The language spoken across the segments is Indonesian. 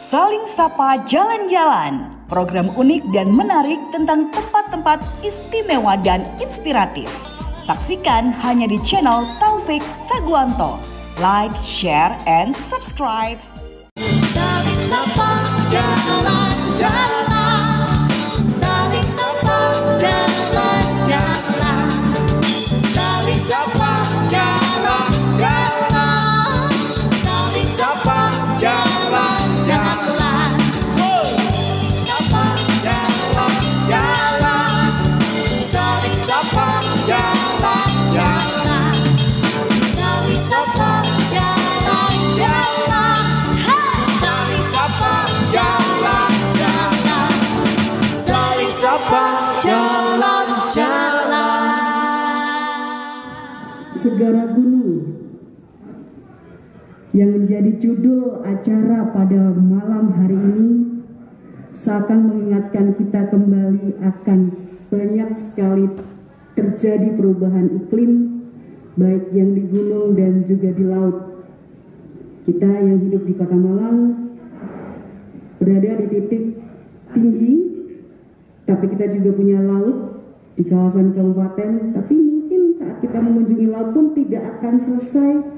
Saling Sapa Jalan-Jalan, program unik dan menarik tentang tempat-tempat istimewa dan inspiratif. Saksikan hanya di channel Taufik Saguanto. Like, share, and subscribe. Saling Sapa Jalan-Jalan, Saling Sapa Jalan-Jalan, Saling Sapa Jalan-Jalan, Saling Sapa Jalan-Jalan, Sapa Jalan-Jalan, Saling Sapa Jalan-Jalan, Saling Sapa Jalan-Jalan, Saling Sapa Jalan-Jalan, Saling Sapa Jalan-Jalan. Segara Gunung yang menjadi judul acara pada malam hari ini seakan mengingatkan kita kembali akan banyak sekali terjadi perubahan iklim, baik yang di gunung dan juga di laut. Kita yang hidup di Kota Malang berada di titik tinggi, tapi kita juga punya laut di kawasan kabupaten. Tapi mungkin saat kita mengunjungi laut pun tidak akan selesai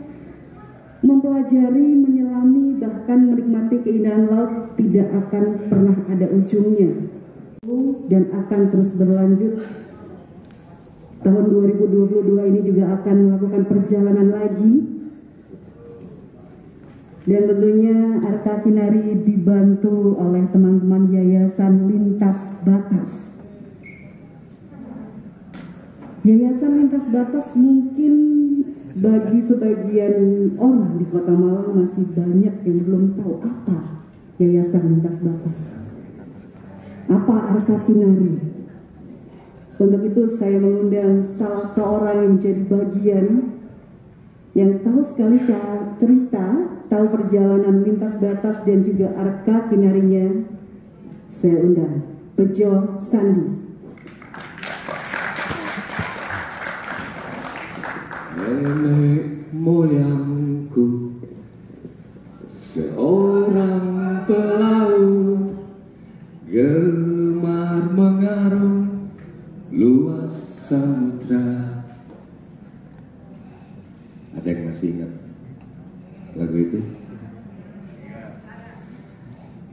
mempelajari, menyelami, bahkan menikmati keindahan laut, tidak akan pernah ada ujungnya dan akan terus berlanjut. Tahun 2022 ini juga akan melakukan perjalanan lagi, dan tentunya Arka Kinari dibantu oleh teman-teman Yayasan Lintas Batas. Yayasan Lintas Batas mungkin bagi sebagian orang di Kota Malang masih banyak yang belum tahu apa Yayasan Lintas Batas, apa Arka Kinari. Untuk itu saya mengundang salah seorang yang menjadi bagian yang tahu sekali cerita, tahu perjalanan Lintas Batas dan juga Arka Kinarinya. Saya undang Bejo Sandi. Nenek moyangku seorang pelaut, gemar mengarung luas samudra. Ada yang masih ingat lagu itu?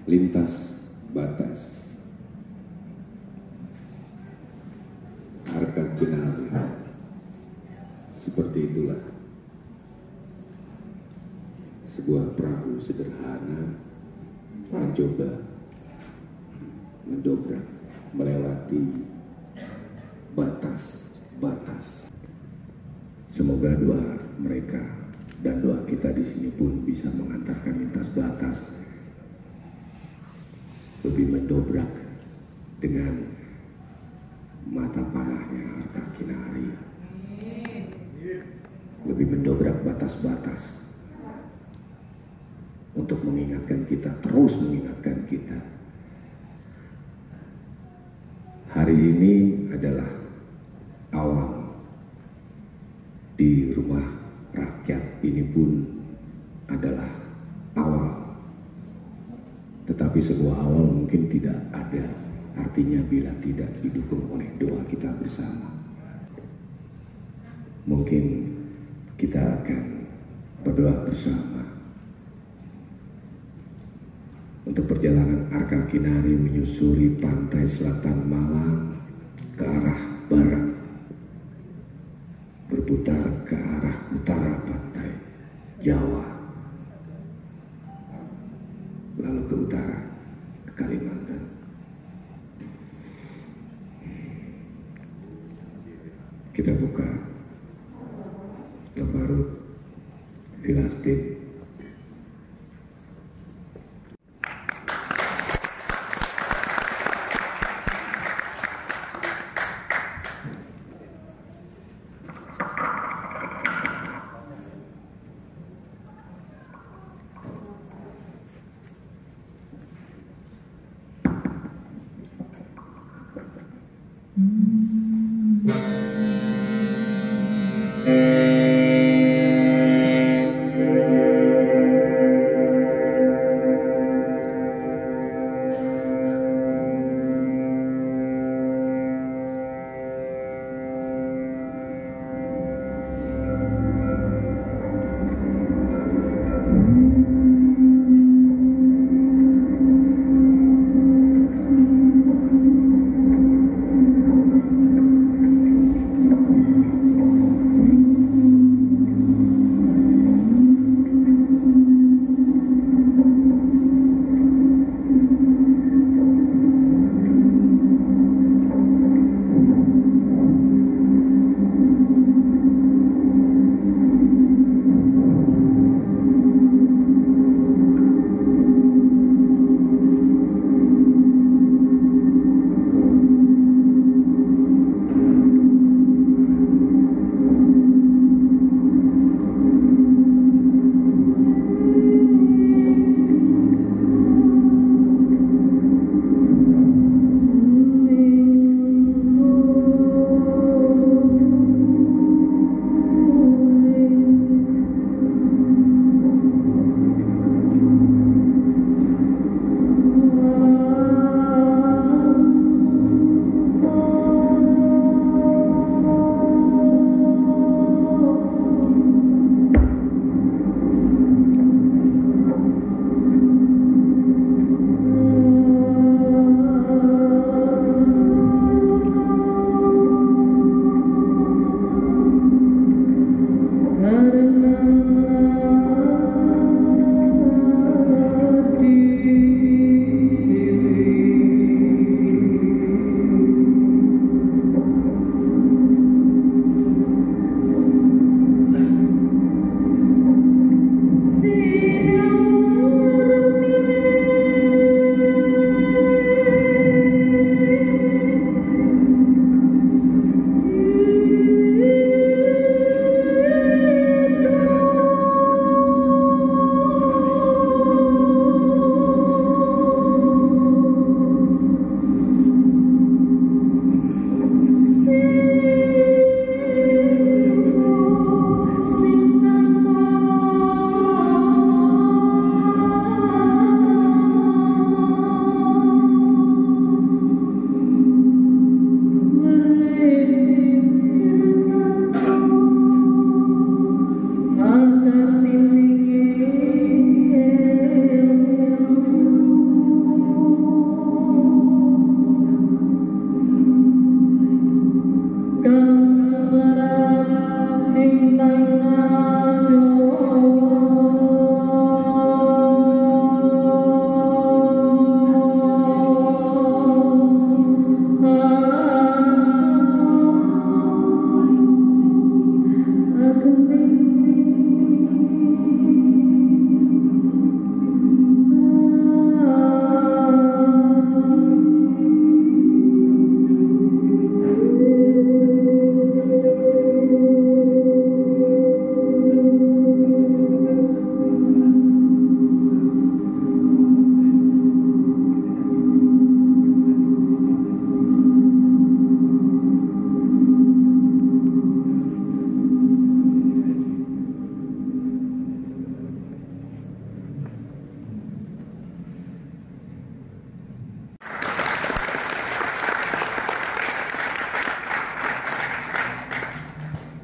Lintas Batas, Arka Kinari. Seperti itulah sebuah perahu sederhana mencoba mendobrak melewati batas-batas. Semoga doa mereka dan doa kita di sini pun bisa mengantarkan Lintas Batas lebih mendobrak dengan mata panahnya Arka Kinari, lebih mendobrak batas-batas untuk mengingatkan kita, terus mengingatkan kita. Hari ini adalah awal, di rumah rakyat ini pun adalah awal. Tetapi sebuah awal mungkin tidak ada artinya bila tidak didukung oleh doa kita bersama. Mungkin kita akan berdoa bersama untuk perjalanan Arka Kinari menyusuri pantai selatan Malang ke arah barat, berputar ke arah utara pantai Jawa, lalu ke utara ke Kalimantan. Kita buka Tabarut Filastin.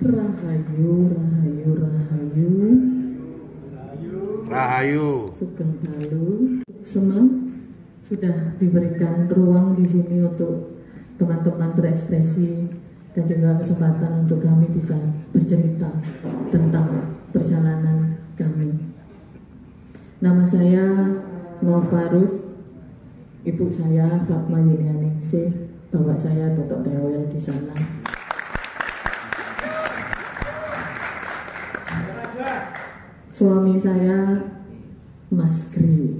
Rahayu, rahayu, rahayu. Rahayu. Sugeng Dalu. Senang sudah diberikan ruang di sini untuk teman-teman berekspresi dan juga kesempatan untuk kami bisa bercerita tentang perjalanan kami. Nama saya Nova Ruth, ibu saya Fatma Yunianingsih, bapak saya Totok Teowel di sana. Suami saya Mas Gri,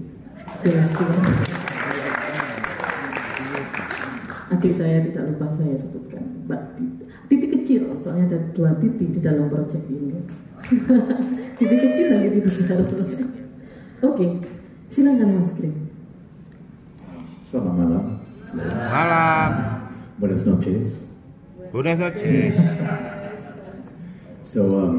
adik saya tidak lupa saya sebutkan, Mbak Titi kecil, soalnya ada 2 titik di dalam proyek ini. Titi kecil dan titi besar. Oke, silakan Mas Gri. Selamat malam. Malam. Buenas noches. Buenas noches. So,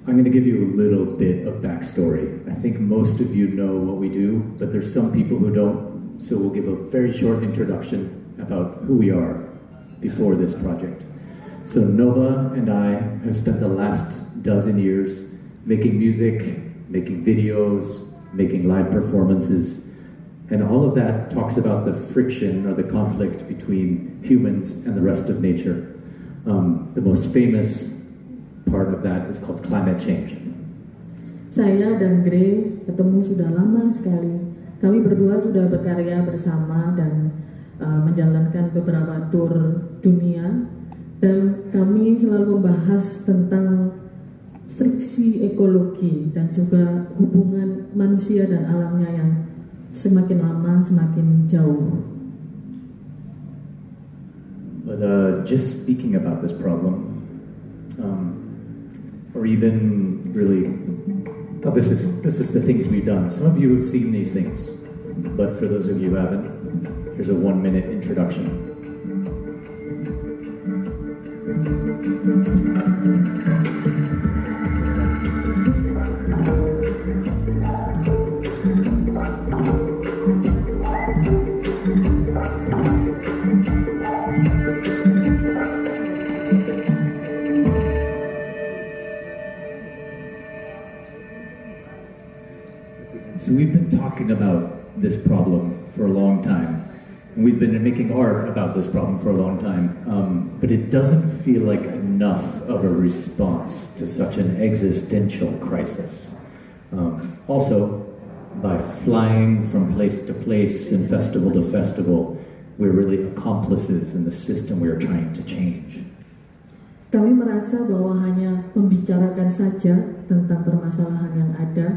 I'm going to give you a little bit of backstory. I think most of you know what we do, but there's some people who don't. So we'll give a very short introduction about who we are before this project. So Nova and I have spent the last dozen years making music, making videos, making live performances, and all of that talks about the friction or the conflict between humans and the rest of nature. The most famous part of that is called climate change. Saya dan Gre ketemu sudah lama sekali. Kami berdua sudah berkarya bersama dan menjalankan beberapa tour dunia, dan kami selalu membahas tentang friksi ekologi dan juga hubungan manusia dan alamnya yang semakin lama semakin jauh. But just speaking about this problem, or even really, this is the things we've done. Some of you have seen these things, but for those of you who haven't, here's a 1-minute introduction. So we've been talking about this problem for a long time. And we've been making art about this problem for a long time. But it doesn't feel like enough of a response to such an existential crisis. Also, by flying from place to place and festival to festival, we're really accomplices in the system we're trying to change. Kami merasa bahwa hanya membicarakan saja tentang permasalahan yang ada,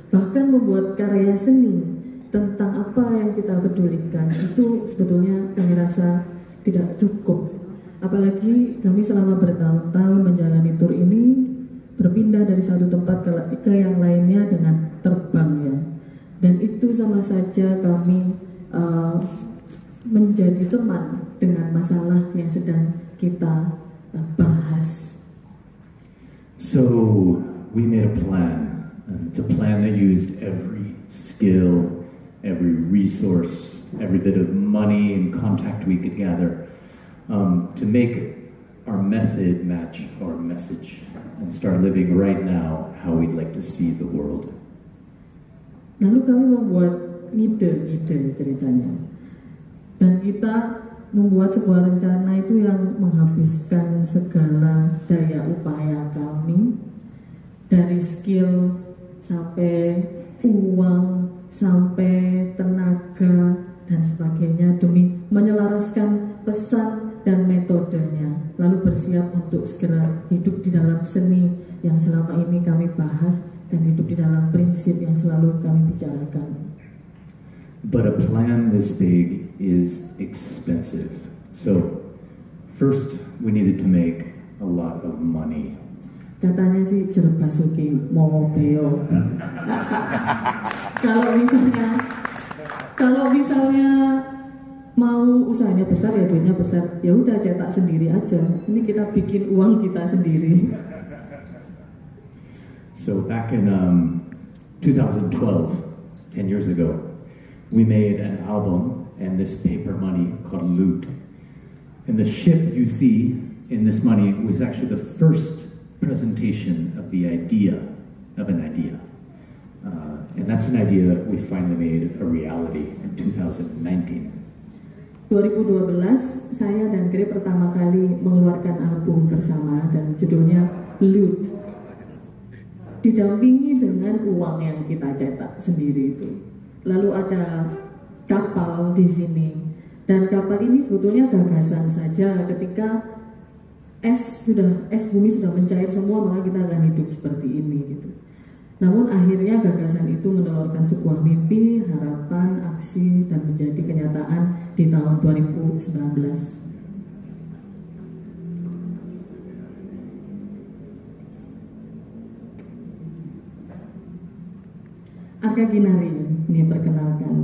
bahkan membuat karya seni tentang apa yang kita pedulikan, itu sebetulnya kami rasa tidak cukup. Apalagi kami selama bertahun-tahun menjalani tur ini, berpindah dari satu tempat ke yang lainnya dengan terbang ya. Dan itu sama saja kami menjadi teman dengan masalah yang sedang kita bahas. So we made a plan. It's a plan that used every skill, every resource, every bit of money and contact we could gather to make our method match our message and start living right now how we'd like to see the world. Lalu kami membuat ide ceritanya, dan kita membuat sebuah rencana itu yang menghabiskan segala daya upaya kami, dari skill sampai uang, sampai tenaga dan sebagainya, demi menyelaraskan pesan dan metodenya, lalu bersiap untuk segera hidup di dalam seni yang selama ini kami bahas dan hidup di dalam prinsip yang selalu kami bicarakan. But a plan this big is expensive. So first we needed to make a lot of money. Katanya sih jeruk basuki mau beo. Kalau misalnya mau usahanya besar ya duitnya besar, ya udah cetak sendiri aja. Ini kita bikin uang kita sendiri. So back in 2012, 10 years ago, we made an album and this paper money called Loot. And the ship you see in this money was actually the first presentation of the idea of an idea. And that's an idea that we finally made a reality in 2019. 2012 saya dan Gray pertama kali mengeluarkan album bersama dan judulnya Loot. Didampingi dengan uang yang kita cetak sendiri itu. Lalu ada kapal di sini dan kapal ini sebetulnya gagasan saja ketika es bumi sudah mencair semua maka kita akan hidup seperti ini gitu. Namun akhirnya gagasan itu menelurkan sebuah mimpi, harapan, aksi, dan menjadi kenyataan di tahun 2019. Arka Kinari, ini perkenalkan.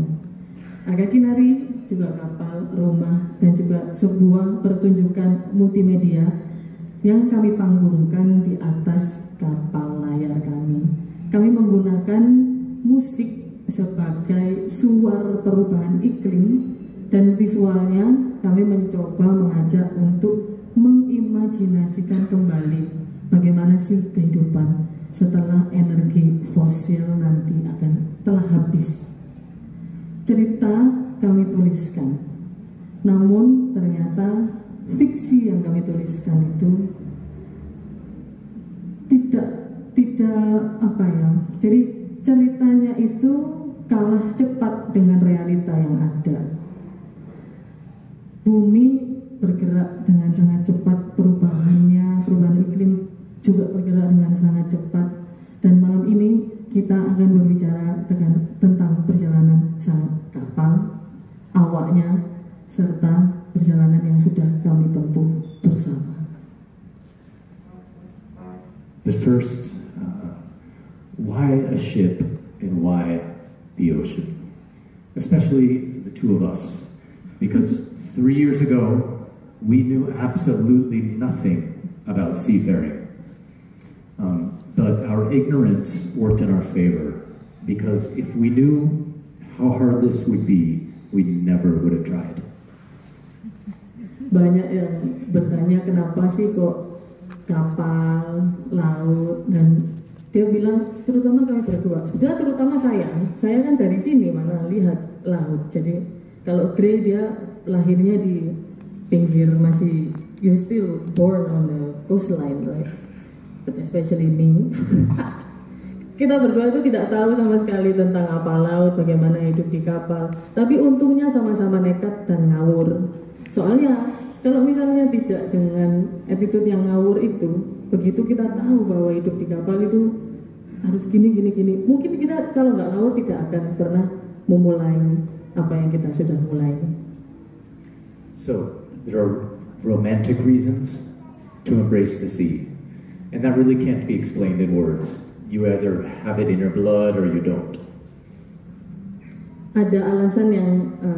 Arka Kinari juga kapal, rumah, dan juga sebuah pertunjukan multimedia yang kami panggungkan di atas kapal layar kami. Kami menggunakan musik sebagai suar perubahan iklim dan visualnya kami mencoba mengajak untuk mengimajinasikan kembali bagaimana sih kehidupan setelah energi fosil nanti akan telah habis. Cerita kami tuliskan, namun ternyata fiksi yang kami tuliskan itu tidak jadi ceritanya itu kalah cepat dengan realita yang ada. Bumi bergerak dengan sangat cepat, perubahan iklim juga bergerak dengan sangat cepat, dan malam ini kita akan berbicara tentang perjalanan sang kapal, awaknya, serta perjalanan yang sudah kami tempuh bersama. But first, why a ship and why the ocean? Especially the two of us. Because 3 years ago, we knew absolutely nothing about seafaring. But our ignorance worked in our favor. Because if we knew how hard this would be, we never would have tried. Banyak yang bertanya kenapa sih kok kapal, laut, dan dia bilang terutama kami berdua, sebetulnya terutama saya kan dari sini mana lihat laut. Jadi kalau Gray dia lahirnya di pinggir, masih you still born on the coastline, right? But especially me. Kita berdua itu tidak tahu sama sekali tentang apa laut, bagaimana hidup di kapal. Tapi untungnya sama-sama nekat dan ngawur. Soalnya kalau misalnya tidak dengan attitude yang ngawur itu, begitu kita tahu bahwa hidup di kapal itu harus gini. Mungkin kita kalau nggak ngawur tidak akan pernah memulai apa yang kita sudah mulai. So there are romantic reasons to embrace the sea, and that really can't be explained in words. You either have it in your blood or you don't. Ada alasan yang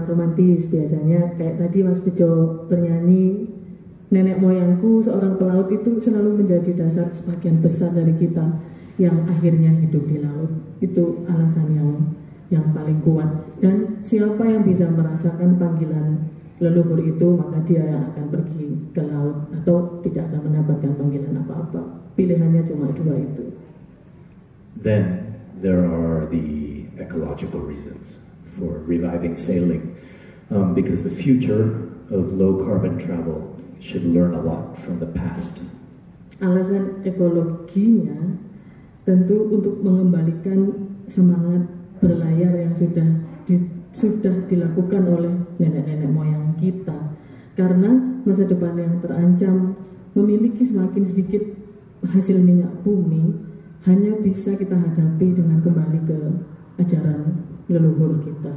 romantis biasanya, kayak tadi Mas Bejo bernyanyi, nenek moyangku seorang pelaut itu selalu menjadi dasar sebagian besar dari kita yang akhirnya hidup di laut. Itu alasan yang paling kuat. Dan siapa yang bisa merasakan panggilan leluhur itu, maka dia yang akan pergi ke laut atau tidak akan mendapatkan panggilan apa-apa. Pilihannya cuma dua itu. Then there are the ecological reasons for reviving sailing, because the future of low carbon travel should learn a lot from the past. Alasan ekologinya tentu untuk mengembalikan semangat berlayar yang sudah dilakukan oleh nenek-nenek moyang kita, karena masa depan yang terancam memiliki semakin sedikit hasil minyak bumi hanya bisa kita hadapi dengan kembali ke ajaran leluhur kita.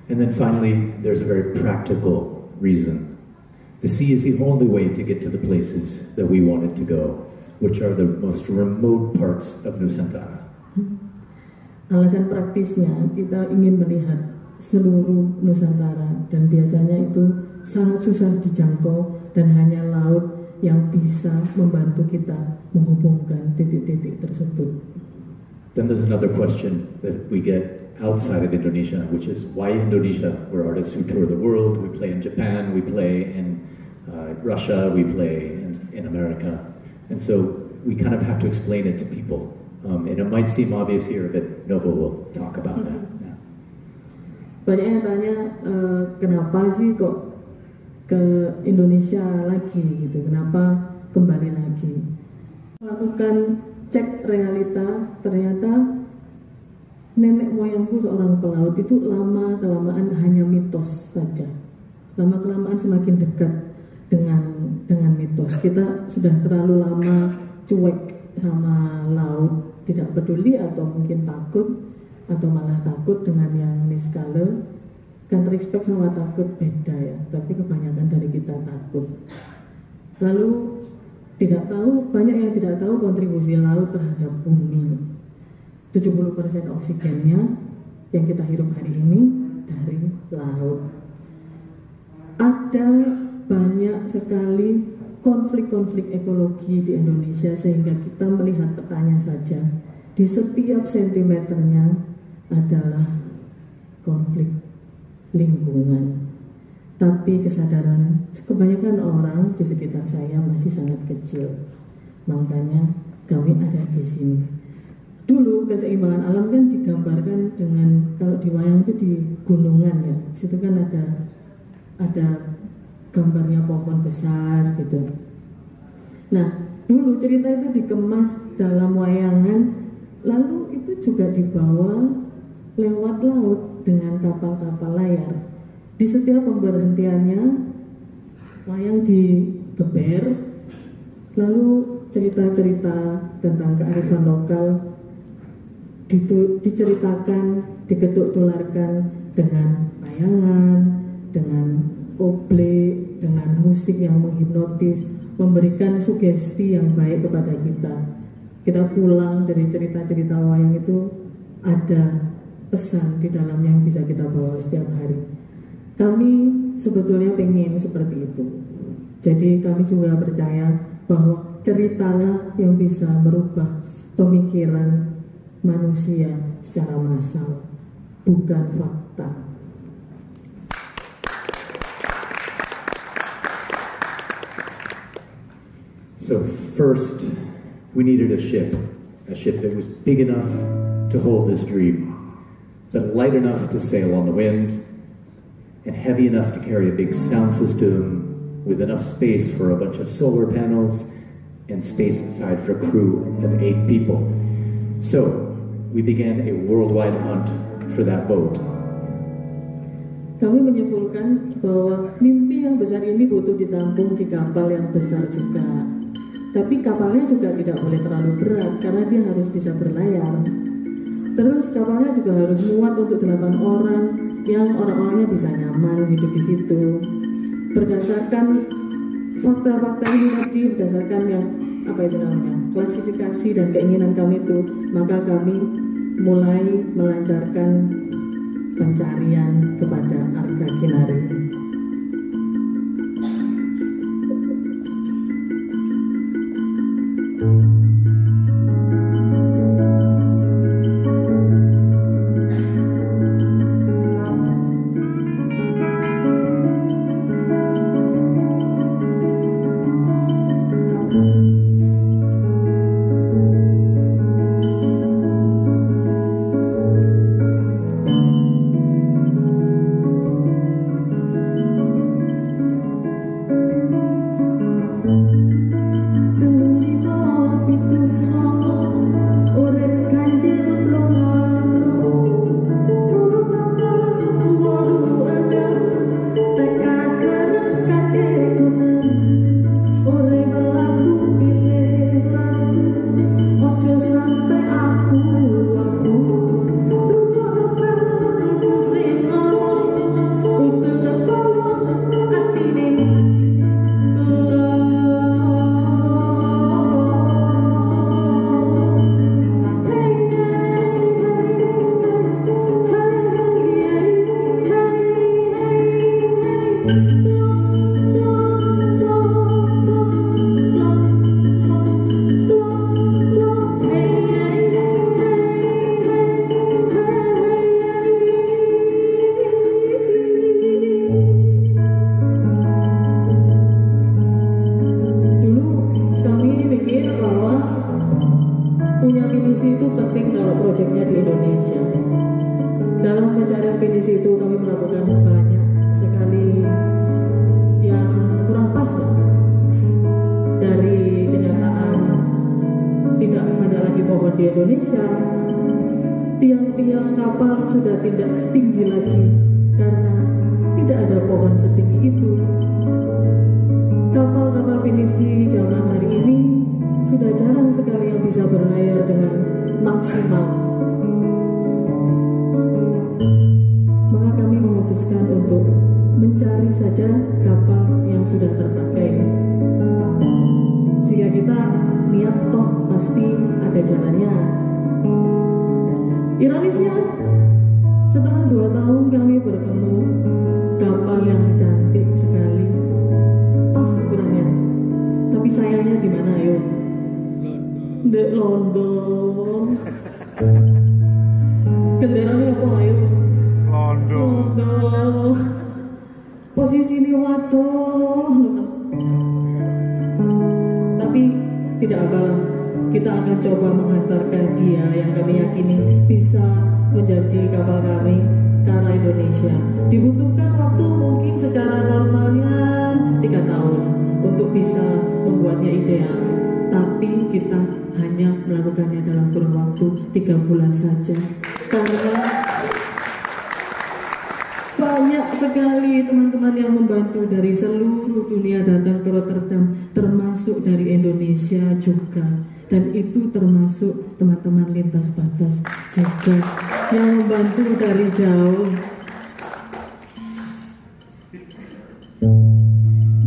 And then finally, there's a very practical reason. The sea is the only way to get to the places that we wanted to go, which are the most remote parts of Nusantara. Alasan praktisnya, kita ingin melihat seluruh Nusantara, dan biasanya itu sangat susah dijangkau dan hanya laut yang bisa membantu kita menghubungkan titik-titik tersebut. Then there's another question that we get outside of Indonesia, which is why Indonesia? We're artists who tour the world, we play in Japan, we play in Russia, we play in America. And so we kind of have to explain it to people. And it might seem obvious here, but Nova will talk about that. Yeah. Banyak yang tanya, kenapa sih kok ke Indonesia lagi gitu, kenapa kembali lagi. Melakukan cek realita, ternyata nenek moyangku seorang pelaut itu lama-kelamaan hanya mitos saja. Lama-kelamaan semakin dekat dengan mitos. Kita sudah terlalu lama cuek sama laut, tidak peduli atau mungkin takut atau malah takut dengan yang niskala. Kan respect sama takut beda ya, tapi kebanyakan dari kita takut. Lalu banyak yang tidak tahu kontribusi laut terhadap bumi. 70% oksigennya yang kita hirup hari ini dari laut. Ada banyak sekali konflik-konflik ekologi di Indonesia sehingga kita melihat petanya saja. Di setiap sentimeternya adalah konflik lingkungan. Tapi kesadaran kebanyakan orang di sekitar saya masih sangat kecil. Makanya kami ada di sini. Dulu keseimbangan alam kan digambarkan dengan, kalau di wayang itu di gunungan ya. Di situ kan ada gambarnya pohon besar gitu. Nah, dulu cerita itu dikemas dalam wayangan, lalu itu juga dibawa lewat laut dengan kapal-kapal layar. Di setiap pemberhentiannya wayang digeber, lalu cerita-cerita tentang kearifan lokal diceritakan, diketuk tularkan dengan wayangan, dengan oblek, dengan musik yang menghipnotis, memberikan sugesti yang baik kepada kita. Kita pulang dari cerita-cerita wayang itu ada pesan di dalamnya yang bisa kita bawa setiap hari. Kami sebetulnya pengen seperti itu. Jadi kami juga percaya bahwa ceritalah yang bisa merubah pemikiran manusia secara massal, bukan fakta. So first, we needed a ship that was big enough to hold this dream, but light enough to sail on the wind, and heavy enough to carry a big sound system with enough space for a bunch of solar panels and space inside for a crew of 8 people. So we began a worldwide hunt for that boat. Kami menyimpulkan bahwa mimpi yang besar ini butuh ditampung di kapal yang besar juga. Tapi kapalnya juga tidak boleh terlalu berat karena dia harus bisa berlayar. Terus kapalnya juga harus muat untuk 8 orang yang orang-orangnya bisa nyaman hidup di situ. Berdasarkan fakta-fakta ini tadi, berdasarkan yang klasifikasi dan keinginan kami itu, maka kami mulai melancarkan pencarian kepada Arga Kinari. pencarian pinisi itu kami melakukan banyak sekali yang kurang pas ya, dari kenyataan tidak banyak lagi pohon di Indonesia. Tiang-tiang kapal sudah tidak tinggi lagi karena tidak ada pohon setinggi itu. Kapal-kapal pinisi zaman hari ini sudah jarang sekali yang bisa berlayar dengan maksimal. Maka kami memutuskan untuk mencari saja kapal yang sudah terpakai. Jika kita niat toh pasti ada jalannya. Ironisnya, setelah 2 tahun kami bertemu kapal yang cantik sekali, pas ukurannya. Tapi sayangnya di mana ayo? Di London. Genderanya apa ayo? London. Posisi ini waduh. Tapi tidak apalah. Kita akan coba menghantarkan dia yang kami yakini bisa menjadi kapal kami ke arah Indonesia. Dibutuhkan waktu mungkin secara normalnya 3 tahun untuk bisa membuatnya ideal. Tapi kita hanya melakukannya dalam kurun waktu 3 bulan saja. Karena banyak sekali teman-teman yang membantu dari seluruh dunia datang ke Rotterdam, termasuk dari Indonesia juga. Dan itu termasuk teman-teman lintas batas juga yang membantu dari jauh.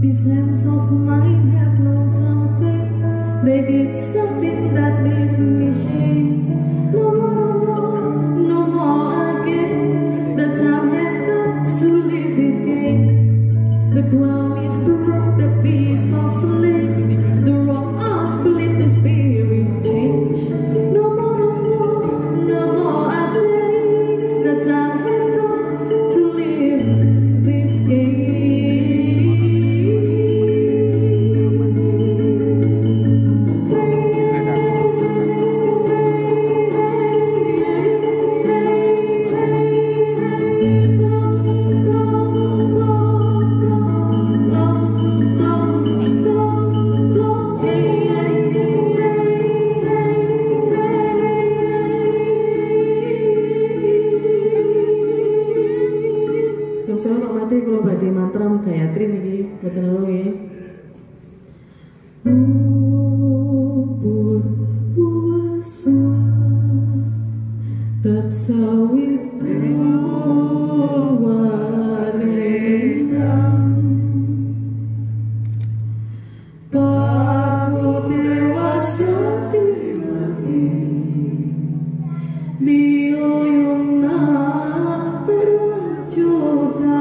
These hands of mine have known something. They did something that left me shame. No more, no more, no more again. The time has come to leave this game. The ground is broke, the beast are slain. The rock are split, the spirit change. No more, no more, no more, I say. The time has come to leave this game. Kalau badai mantram Gayatri nih, betul lo ya. Ubur puasa, tatsawit warengang, paku dewasa tilahi, bioyona berjodaya.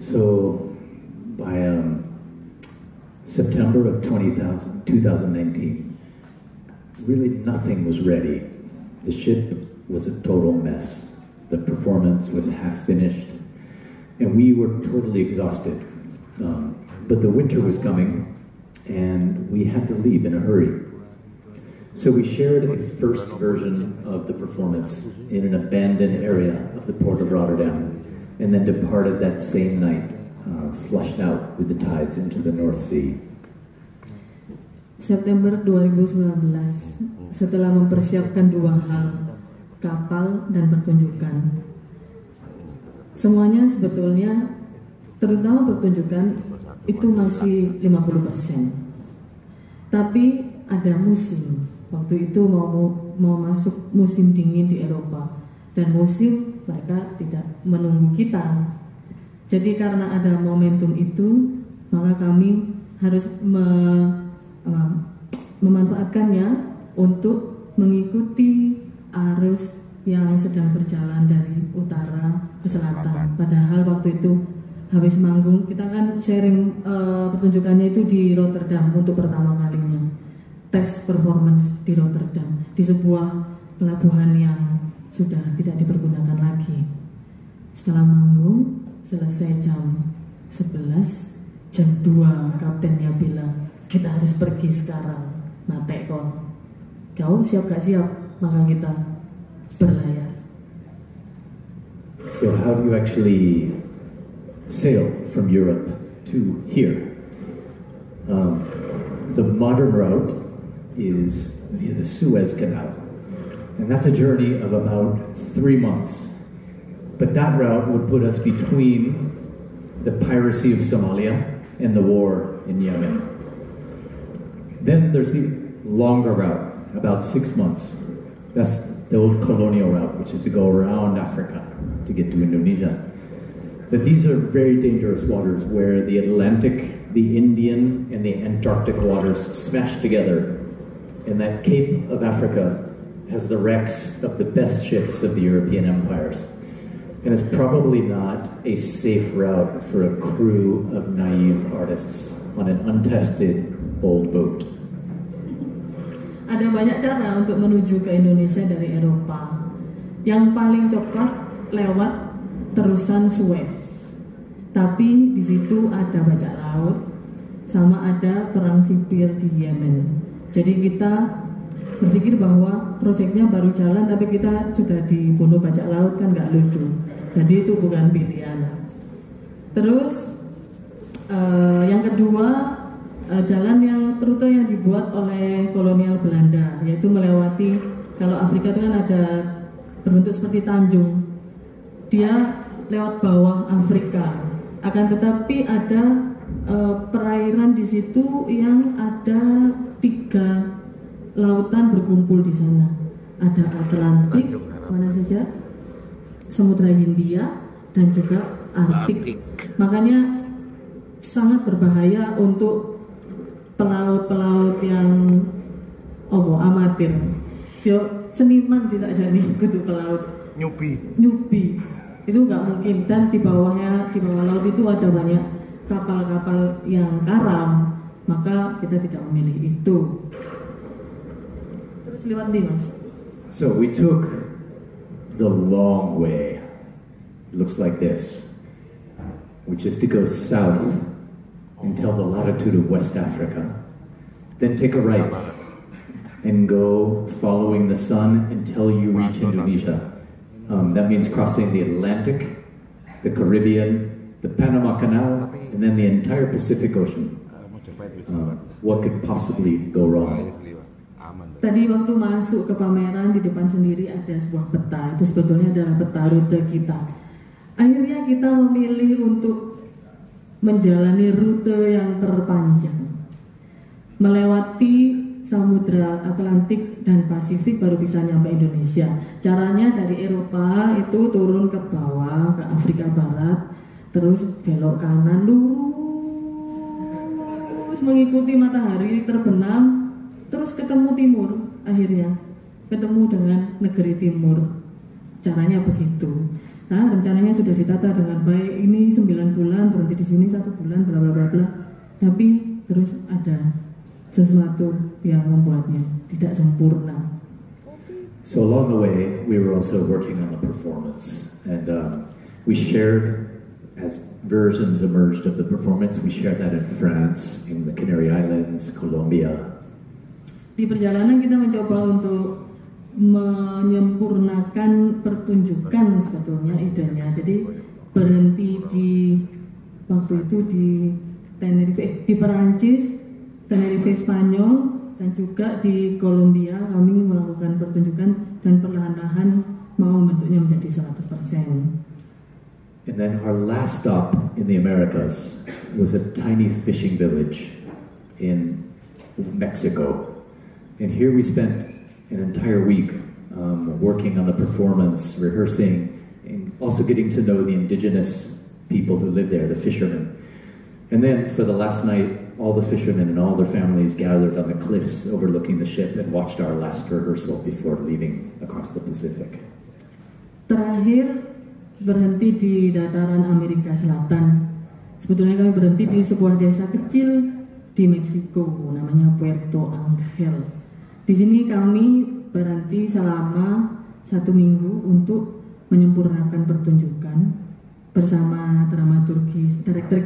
So by September of 2019, really nothing was ready. The ship was a total mess. The performance was half finished, and we were totally exhausted. But the winter was coming, and we had to leave in a hurry. So we shared a first version of the performance in an abandoned area of the port of Rotterdam, and then departed that same night, flushed out with the tides into the North Sea. September 2019, setelah mempersiapkan dua hal, kapal dan pertunjukan. Semuanya sebetulnya, terutama pertunjukan, itu masih 50%. Tapi ada musim. Waktu itu mau masuk musim dingin di Eropa, dan musim mereka tidak menunggu kita. Jadi karena ada momentum itu, maka kami harus memanfaatkannya untuk mengikuti arus yang sedang berjalan dari utara ke selatan. Padahal waktu itu habis manggung, kita kan sharing pertunjukannya itu di Rotterdam untuk pertama kalinya. Tes performance di Rotterdam, di sebuah pelabuhan yang sudah tidak dipergunakan lagi. Setelah manggung, selesai jam 11, jam 2 kaptennya bilang, kita harus pergi sekarang, mate kon. Kau siap gak siap? Maka kita berlayar. So how do you actually sail from Europe to here? The modern route is via the Suez Canal, and that's a journey of about 3 months. But that route would put us between the piracy of Somalia and the war in Yemen. Then there's the longer route, about 6 months. That's the old colonial route, which is to go around Africa to get to Indonesia. But these are very dangerous waters where the Atlantic, the Indian, and the Antarctic waters smash together. And that Cape of Africa has the wrecks of the best ships of the European empires. And it's probably not a safe route for a crew of naive artists on an untested old boat. Ada banyak cara untuk menuju ke Indonesia dari Eropa. Yang paling cepat lewat terusan Suez. Tapi di situ ada bajak laut, sama ada perang sipil di Yemen. Jadi kita berpikir bahwa proyeknya baru jalan, tapi kita sudah dibunuh bajak laut, kan nggak lucu. Jadi itu bukan pilihan. Terus yang kedua, jalan rute yang dibuat oleh kolonial Belanda, yaitu melewati, kalau Afrika itu kan ada berbentuk seperti tanjung, dia lewat bawah Afrika. Akan tetapi ada perairan di situ yang ada 3 lautan berkumpul di sana. Ada Atlantik, mana saja, Samudra Hindia, dan juga Arktik. Makanya sangat berbahaya untuk pelaut-pelaut yang amatir. Yo seniman sih saja nih, kudu pelaut. Nyubi. Itu nggak mungkin, dan di bawah laut itu ada banyak kapal-kapal yang karam, maka kita tidak memilih itu. Terus lewat di Mas. So we took the long way. It looks like this, which is to go south until the latitude of West Africa, then take a right and go following the sun until you reach Indonesia. That means crossing the Atlantic, the Caribbean, the Panama Canal, and then the entire Pacific Ocean. What could possibly go wrong? Tadi waktu masuk ke pameran, di depan sendiri ada sebuah peta. Itu sebetulnya adalah peta rute kita. Akhirnya kita memilih untuk menjalani rute yang terpanjang, melewati Samudra Atlantik dan Pasifik baru bisa nyampe Indonesia. Caranya dari Eropa itu turun ke bawah ke Afrika Barat, terus belok kanan lurus mengikuti matahari terbenam, terus ketemu timur. Akhirnya ketemu dengan negeri timur. Caranya begitu. Nah, rencananya sudah ditata dengan baik. Ini 9 bulan, berhenti di sini 1 bulan, bla bla bla bla. Tapi terus ada sesuatu yang membuatnya tidak sempurna. So along the way, we were also working on the performance, and we shared, as versions emerged of the performance, we shared that in France, in the Canary Islands, Colombia. Di perjalanan kita mencoba untuk menyempurnakan pertunjukan sebetulnya idenya. Jadi berhenti di waktu itu di Tenerife, di Perancis, Tenerife Spanyol, dan juga di Kolombia kami melakukan pertunjukan dan perlahan-lahan mau bentuknya menjadi 100%. And then our last stop in the Americas was a tiny fishing village in Mexico. And here we spent an entire week working on the performance, rehearsing, and also getting to know the indigenous people who live there, the fishermen. And then for the last night, all the fishermen and all their families gathered on the cliffs overlooking the ship and watched our last rehearsal before leaving across the Pacific. Terakhir berhenti di dataran Amerika Selatan. Sebetulnya kami berhenti di sebuah desa kecil di Meksiko, namanya Puerto Angel. Di sini kami berhenti selama 1 minggu untuk menyempurnakan pertunjukan bersama dramaturgi, director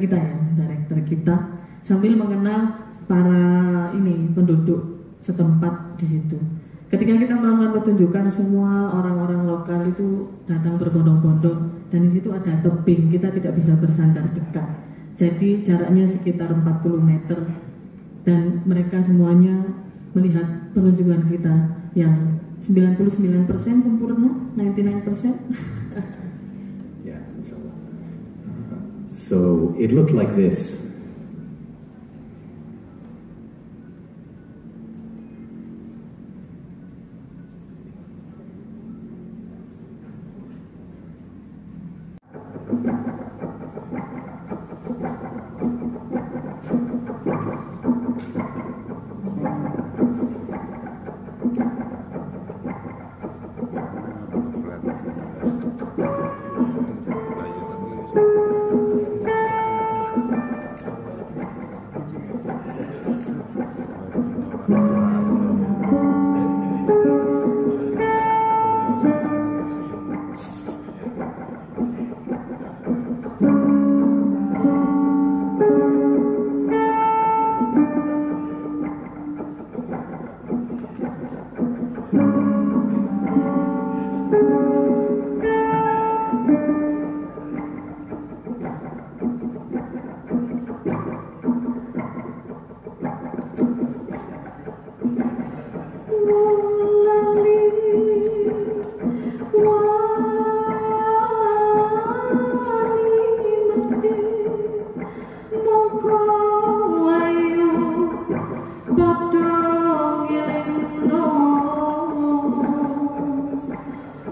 kita, sambil mengenal para penduduk setempat di situ. Ketika kita melakukan pertunjukan, semua orang-orang lokal itu datang berbondong-bondong, dan di situ ada tebing, kita tidak bisa bersandar dekat. Jadi jaraknya sekitar 40 meter, dan mereka semuanya melihat pertunjukan kita yang 99% sempurna, 99%. Yeah. So it looked like this.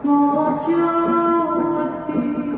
Ojo wedi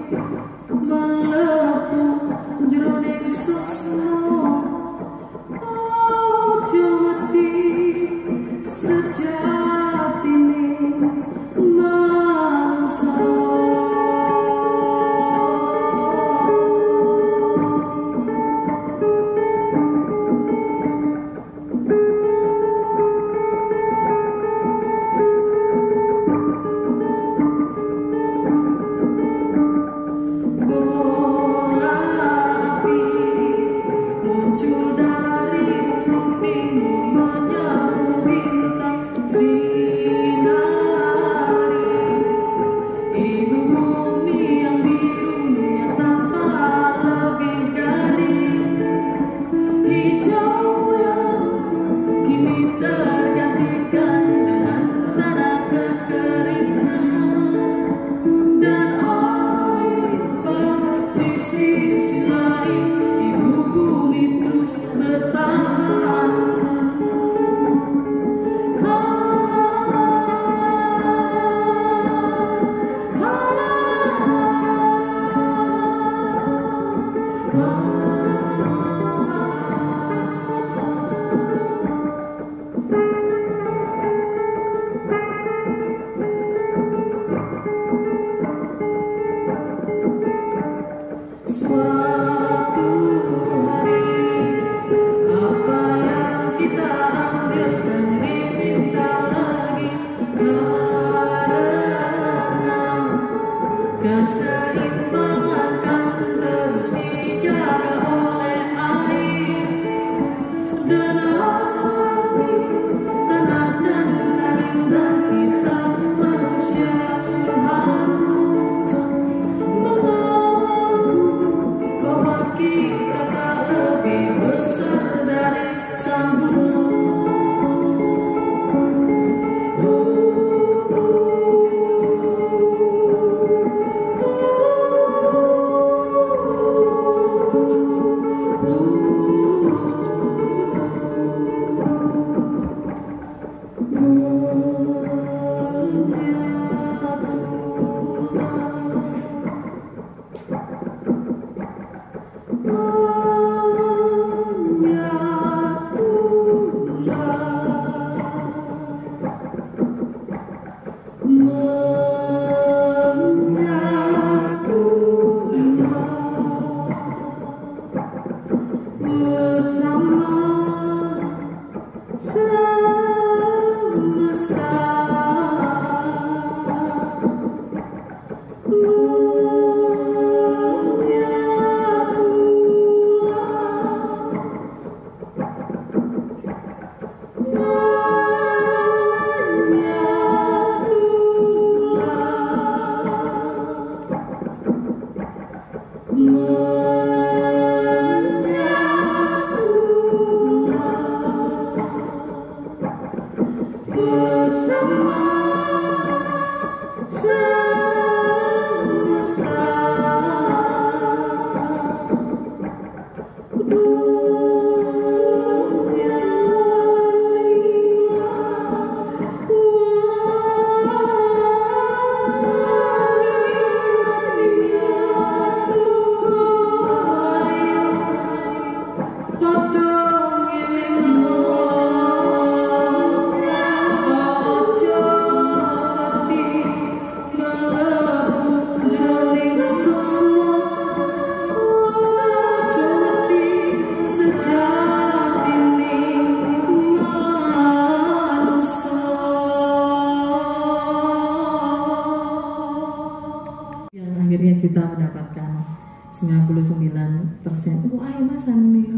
akhirnya kita mendapatkan 99%. Oh ayo mas, nih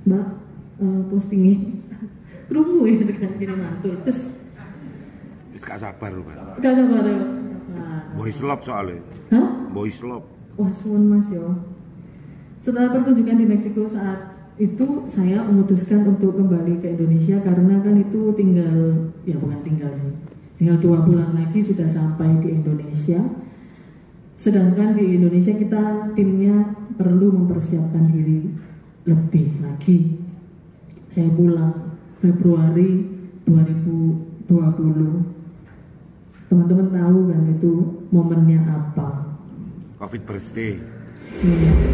mbak postingnya kerungu ya tekan kini mantul terus Gak sabar lu kan. gak sabar ya. Boys love soalnya. Hah? Boys love. Wah suwun mas yo. Setelah pertunjukan di Meksiko saat itu saya memutuskan untuk kembali ke Indonesia karena kan itu tinggal, ya bukan tinggal sih, tinggal 2 bulan lagi sudah sampai di Indonesia. Sedangkan di Indonesia kita timnya perlu mempersiapkan diri lebih lagi. Saya pulang Februari 2020. Teman-teman tahu kan itu momennya apa? Covid birthday.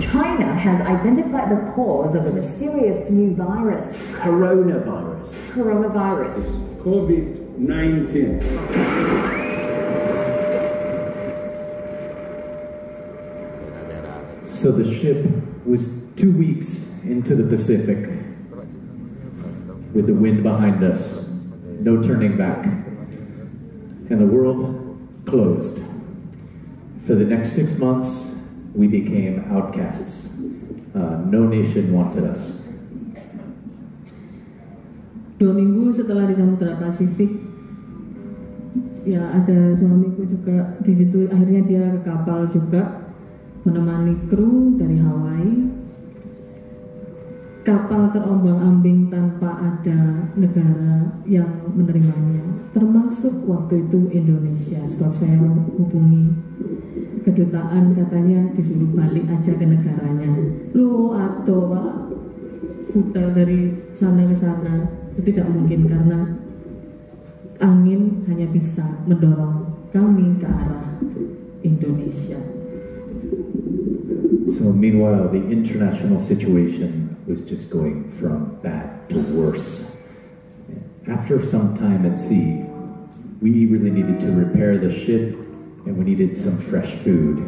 China has identified the cause of a mysterious new virus, coronavirus. COVID-19. So the ship was 2 weeks into the Pacific with the wind behind us, no turning back, and the world closed. For the next 6 months, we became outcasts. No nation wanted us. 2 minggu setelah di Samudra Pasifik, ya ada suamiku juga di situ. Akhirnya dia ke kapal juga menemani kru dari Hawaii. Kapal terombang-ambing tanpa ada negara yang menerimanya, termasuk waktu itu Indonesia. Sebab saya menghubungi kedutaan, katanya disuruh balik aja ke negaranya. Loh atau pak, putar dari sana ke sana itu tidak mungkin karena angin hanya bisa mendorong kami ke arah Indonesia. So meanwhile, the international situation was just going from bad to worse. After some time at sea, we really needed to repair the ship and we needed some fresh food.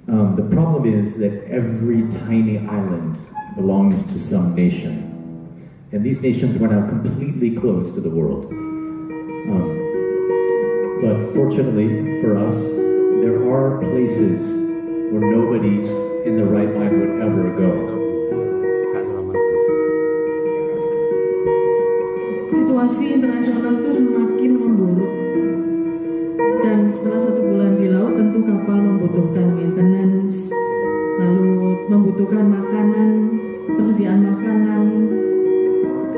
The problem is that every tiny island belongs to some nation. And these nations were now completely closed to the world. But fortunately for us, there are places where nobody in the right mind would ever go. Situasi internasional itu semakin memburuk, dan setelah 1 bulan di laut tentu kapal membutuhkan maintenance, lalu membutuhkan makanan, persediaan makanan.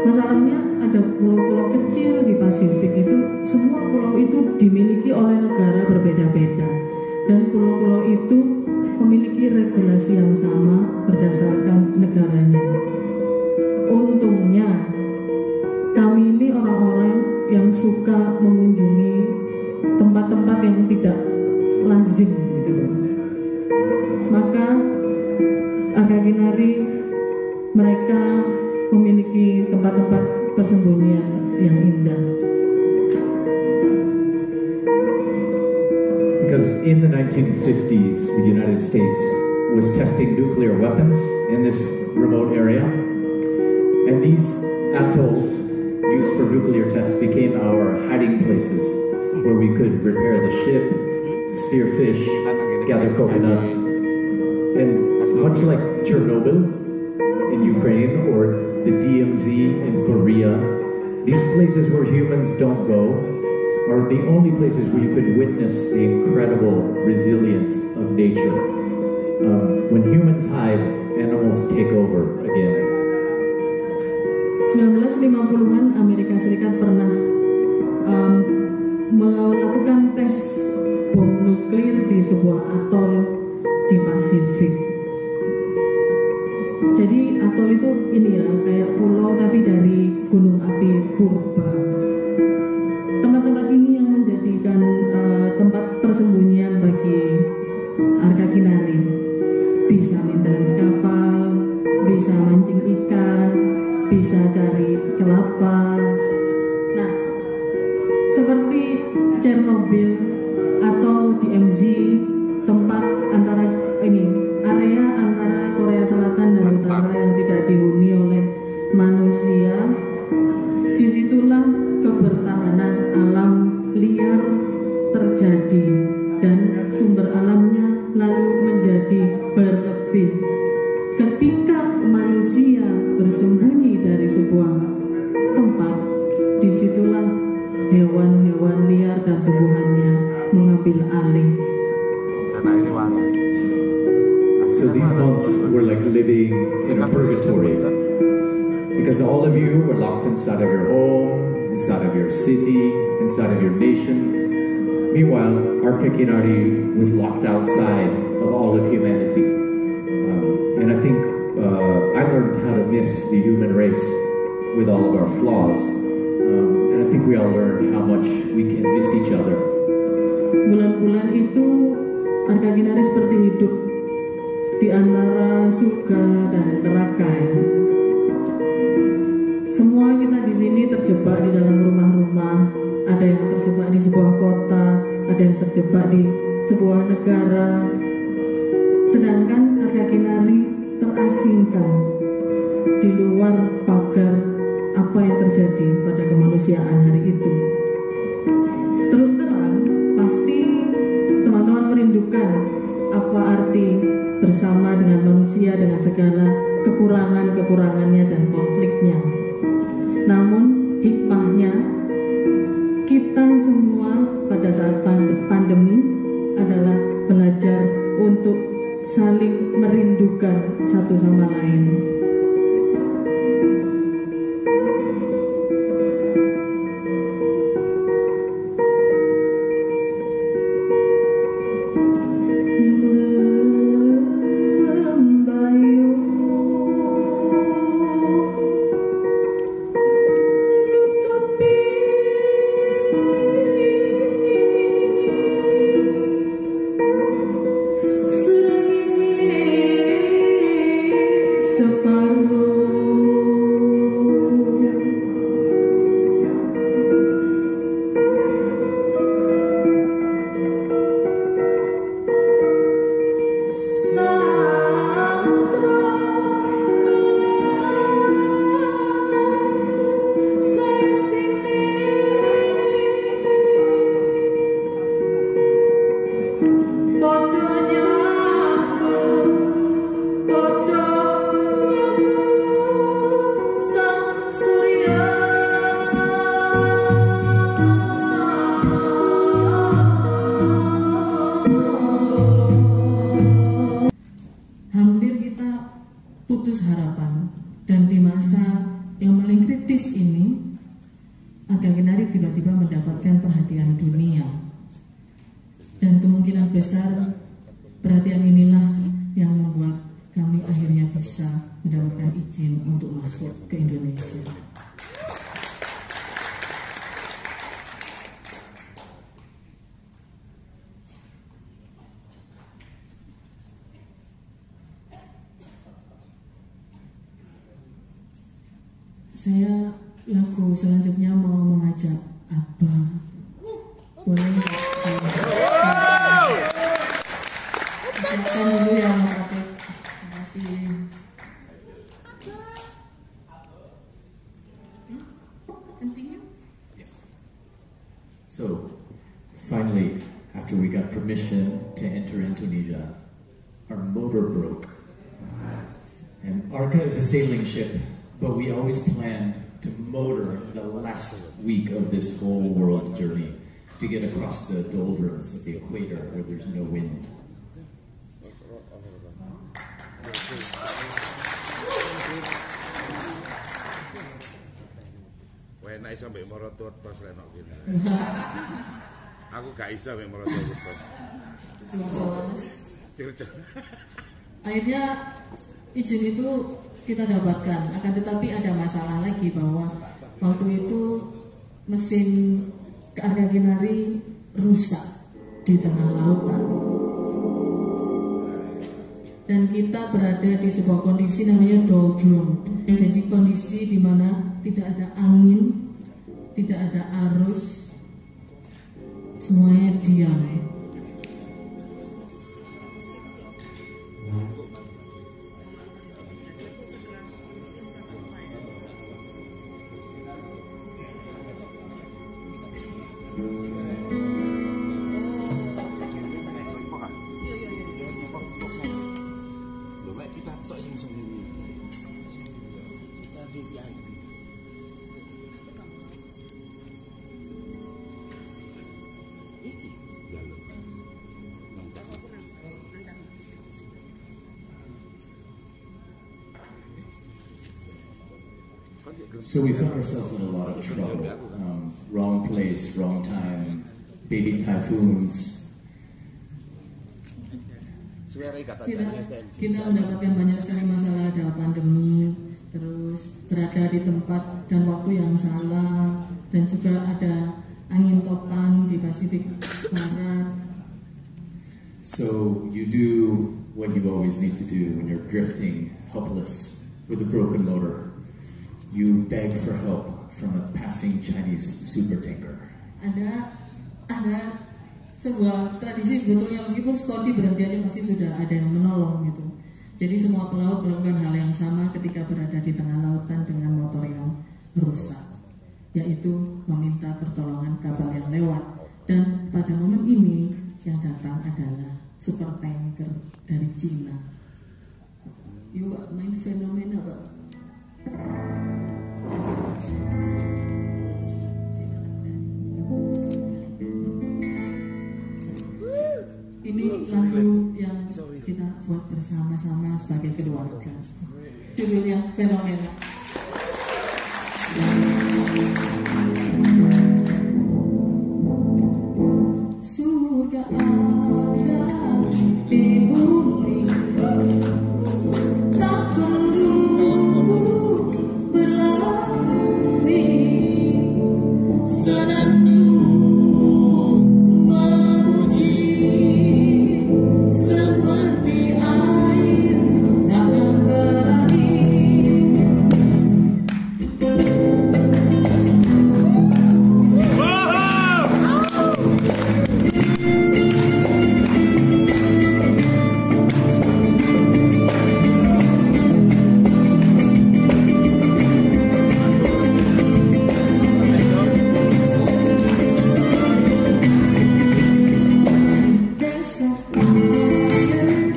Masalahnya ada pulau-pulau kecil di Pasifik itu, semua pulau itu dimiliki oleh negara berbeda-beda, dan pulau-pulau itu memiliki regulasi yang sama berdasarkan negaranya. Untungnya kami ini orang-orang yang suka mengunjungi tempat-tempat yang tidak lazim gitu loh. Maka Arkakinari mereka memiliki tempat-tempat persembunyian yang indah. Because in the 1950s, the United States was testing nuclear weapons in this remote area, and these atolls used for nuclear tests became our hiding places where we could repair the ship, spear fish, gather coconuts, and much like Chernobyl in Ukraine or the DMZ in Korea, these places where humans don't go are the only places where you could witness the incredible resilience of nature. When humans hide, animals take over again. 1950-an Amerika Serikat pernah melakukan tes bom nuklir di sebuah atol di Pasifik. Jadi atol itu ini ya, kayak pulau tapi dari gunung api purba. Tempat-tempat ini yang menjadikan tempat persembunyian bagi Arkakinari. Bisa maintenance kapal, bisa mancing ikan, bisa cari kelapa. Nah, seperti Chernobyl atau DMZ, tempat antara ini area antara Korea Selatan dan Utara yang tidak dihuni oleh manusia, disitulah kebertahanan alam liar terjadi dan sumber alamnya lalu menjadi berlebih. Ketika manusia bersembunyi dari sebuah tempat, disitulah hewan-hewan liar dan tumbuhannya mengambil alih. So these months were like living in a purgatory, because all of you were locked inside of your home, inside of your city, inside of your nation. Meanwhile, our Pekinari was locked outside of all of humanity. And I think I learned how to miss the human race with all of our flaws. And I think we all learned how much we can miss each other. Bulan-bulan itu Arkakinari seperti hidup di antara surga dan neraka. Semua kita di sini terjebak di dalam rumah-rumah. Ada yang terjebak di sebuah kota, ada yang terjebak di sebuah negara. Sedangkan Arkakinari terasingkan di luar pagar apa yang terjadi pada kemanusiaan hari itu. Terus terang, pasti teman-teman merindukan apa arti bersama dengan manusia dengan segala kekurangan-kekurangannya dan konfliknya. Namun hikmahnya, kita semua pada saat pandemi adalah belajar untuk saling merindukan satu sama lain. Tiba-tiba mendapatkan perhatian dunia, dan kemungkinan besar perhatian inilah yang membuat kami akhirnya bisa mendapatkan izin untuk masuk ke Indonesia. Saya lagu selanjutnya mau mengajak Abah. Boleh nggak? Silakan dulu ya Mas Atik. Terima kasih. Continue. So, finally, after we got permission to enter Indonesia, our motor broke. And Arca is a sailing ship, but we always planned to motor the last week of this whole world journey to get across the doldrums of the equator where there's no wind. Enak sampai merotot tos lenok gini. Aku gak bisa sampai merotot tos. Akhirnya izin itu kita dapatkan, akan tetapi ada masalah lagi bahwa waktu itu mesin Arkakinari rusak di tengah lautan, dan kita berada di sebuah kondisi namanya doldrum. Jadi kondisi di mana tidak ada angin, tidak ada arus, semuanya diam. So we found ourselves in a lot of trouble. Wrong place, wrong time, baby typhoons. Kita mendapatkan banyak sekali masalah, ada pandemi, terus berada di tempat dan waktu yang salah, dan juga ada angin topan di Pasifik Barat. So you do what you always need to do when you're drifting, helpless, with a broken motor. You beg for help from a passing Chinese super tanker. Ada sebuah tradisi sebetulnya, meskipun skoci berhenti aja pasti sudah ada yang menolong gitu. Jadi semua pelaut melakukan hal yang sama ketika berada di tengah lautan dengan motor yang rusak, yaitu meminta pertolongan kapal yang lewat. Dan pada momen ini yang datang adalah super tanker dari Cina. Yuk main fenomena Pak. Ini lagu yang kita buat bersama-sama sebagai keluarga. Judulnya Fenomena. Surga ada di bumi, tak perlu berlari, senandung memuji, seperti air takkan berakhir. There's a fire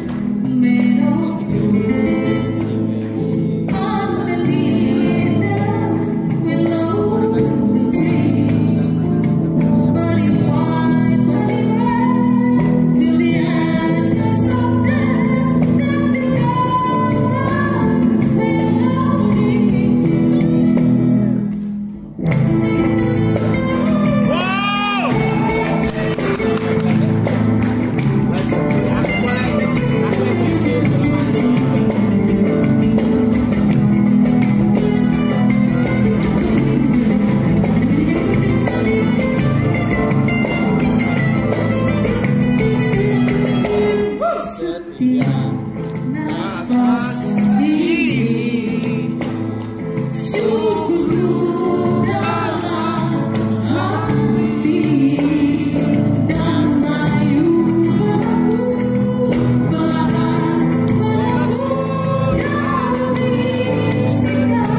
made of gold underneath the willow tree, burning white, burning red, till the ashes of death then become a melody. Setiap nafas ini syukur dalam hati, damai menembus belakang, menembus kebisingan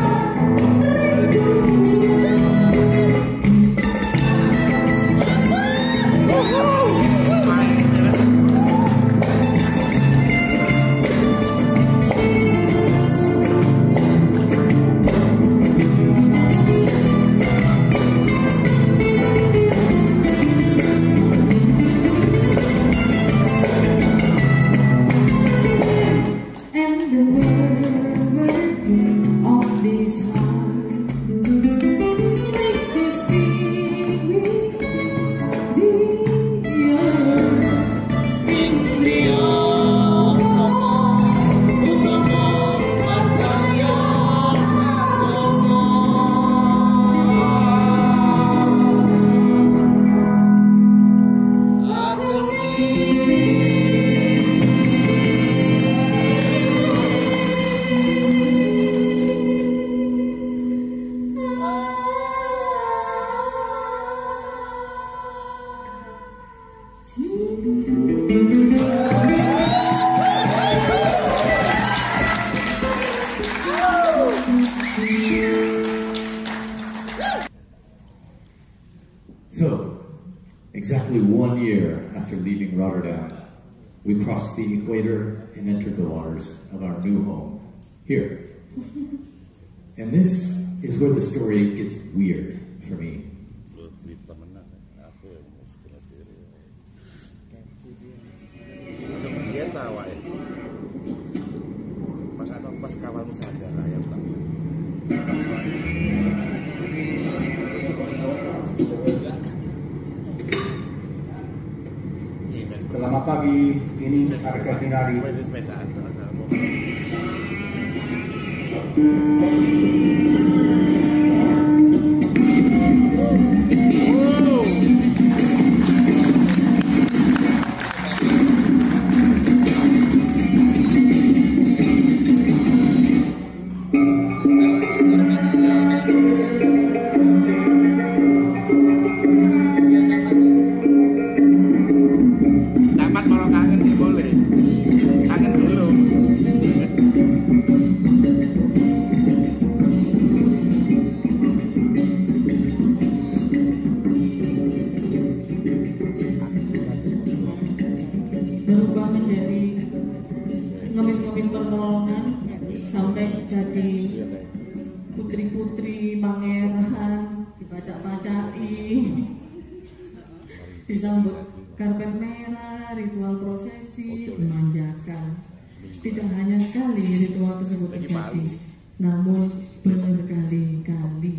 and the word of this heart, which is feeling the earth in the So, exactly 1 year after leaving Rotterdam, we crossed the equator and entered the waters of our new home, here. And this is where the story gets weird for me. Dieta wae. Makanya pas kawan sadar ayam tak. Selamat pagi, ini Arka Sinari. Camat kalau kangen ya boleh. Kangen dulu. Berubah menjadi ngemis-ngemis pertolongan sampai jadi putri-putri pangeran, dibacak-bacai, disambut karpet merah, ritual prosesi, memanjakan. Tidak hanya sekali ritual tersebut terjadi, namun berkali-kali.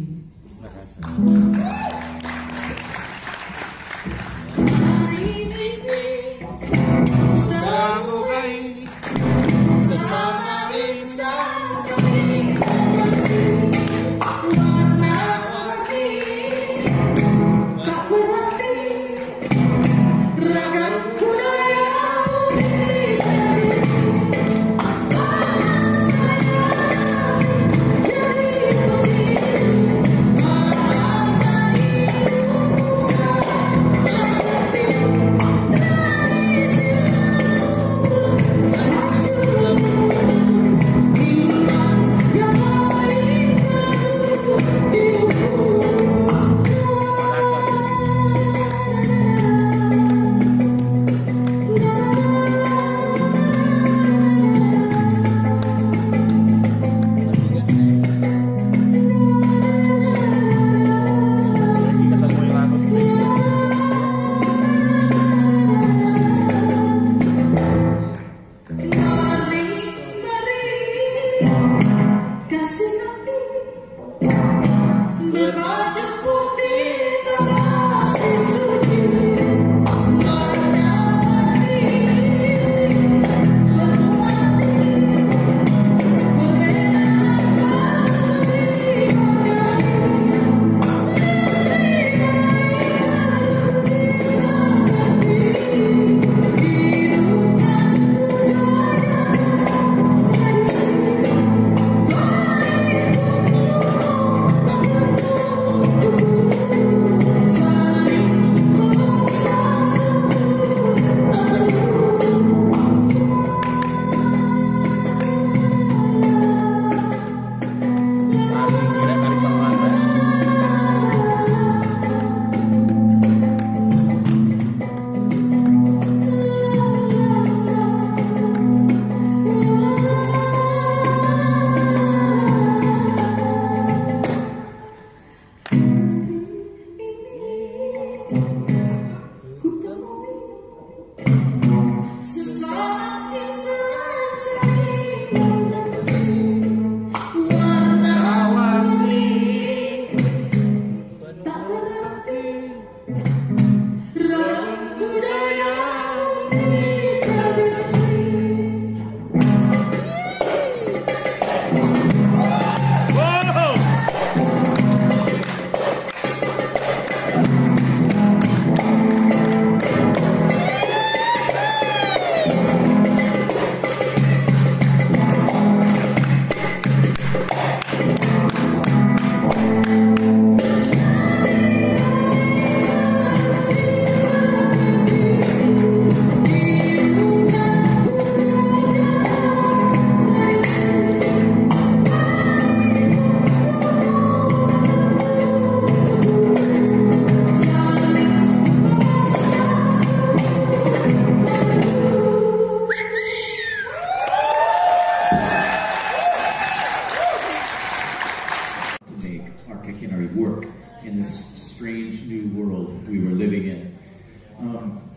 work in this strange new world we were living in.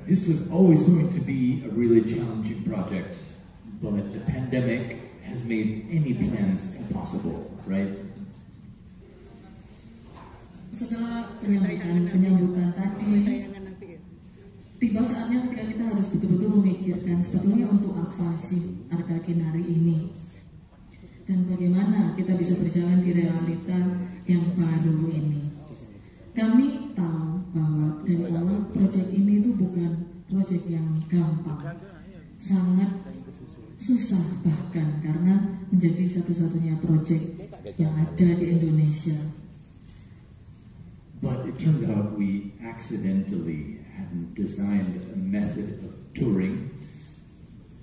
This was always going to be a really challenging project, but the pandemic has made any plans impossible, right? Setelah penyambutan tadi, tiba saatnya ketika kita harus betul-betul memikirkan sebetulnya untuk apa sih Arka Kinari ini, dan bagaimana kita bisa berjalan di realita yang baru ini. Kami tahu bahwa dari awal proyek ini itu bukan proyek yang gampang, sangat susah bahkan karena menjadi satu-satunya proyek yang ada di Indonesia. But it turned out we accidentally hadn't designed a method of touring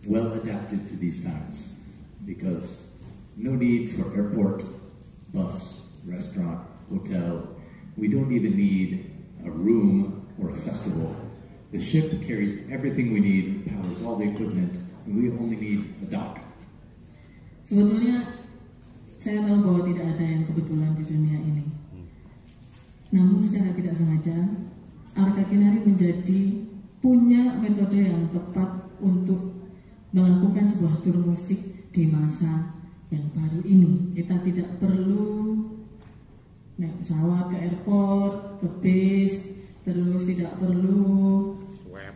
well adapted to these times, because no need for airport, bus, restaurant, hotel. We don't even need a room or a festival. The ship carries everything we need, powers all the equipment, and we only need a dock. Sebetulnya saya tahu bahwa tidak ada yang kebetulan di dunia ini. Namun secara tidak sengaja, Arka Kinari punya metode yang tepat untuk melakukan sebuah tur musik di masa yang baru ini. Kita tidak perlu naik pesawat ke airport, ke bis, terus tidak perlu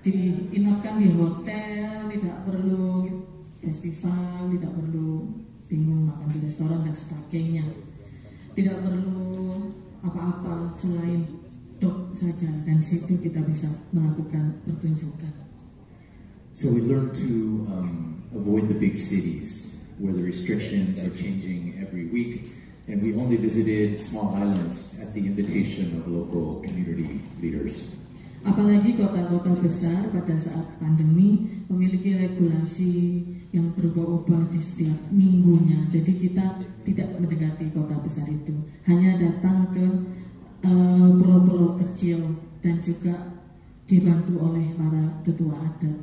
diinapkan di hotel, tidak perlu festival, tidak perlu bingung makan di restoran dan sebagainya. Tidak perlu apa-apa selain dok saja, dan situ kita bisa melakukan pertunjukan. So we learned to avoid the big cities where the restrictions are changing every week, and we only visited small islands at the invitation of local community leaders. Apalagi kota-kota besar pada saat pandemi memiliki regulasi yang berubah-ubah di setiap minggunya. Jadi kita tidak mendekati kota besar itu, hanya datang ke pulau-pulau kecil dan juga dibantu oleh para tetua adat.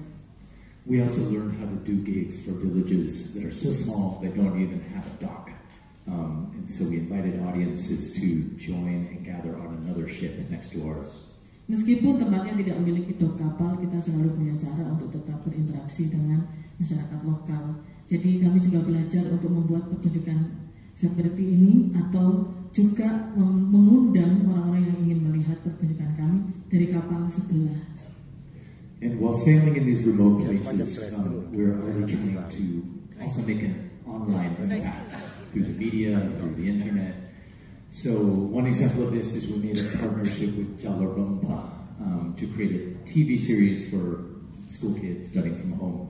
We also learned how to do gigs for villages that are so small they don't even have a dock. And so we invited audiences to join and gather on another ship next to ours. Meskipun tempatnya tidak memiliki dok kapal, kita selalu punya cara untuk tetap berinteraksi dengan masyarakat lokal. Jadi kami juga belajar untuk membuat pertunjukan seperti ini, atau juga mengundang orang-orang yang ingin melihat pertunjukan kami dari kapal sebelah. And while sailing in these remote places, we're already trying to also make an online impact through the media, through the internet. So one example of this is we made a partnership with Jalarumpa to create a TV series for school kids studying from home.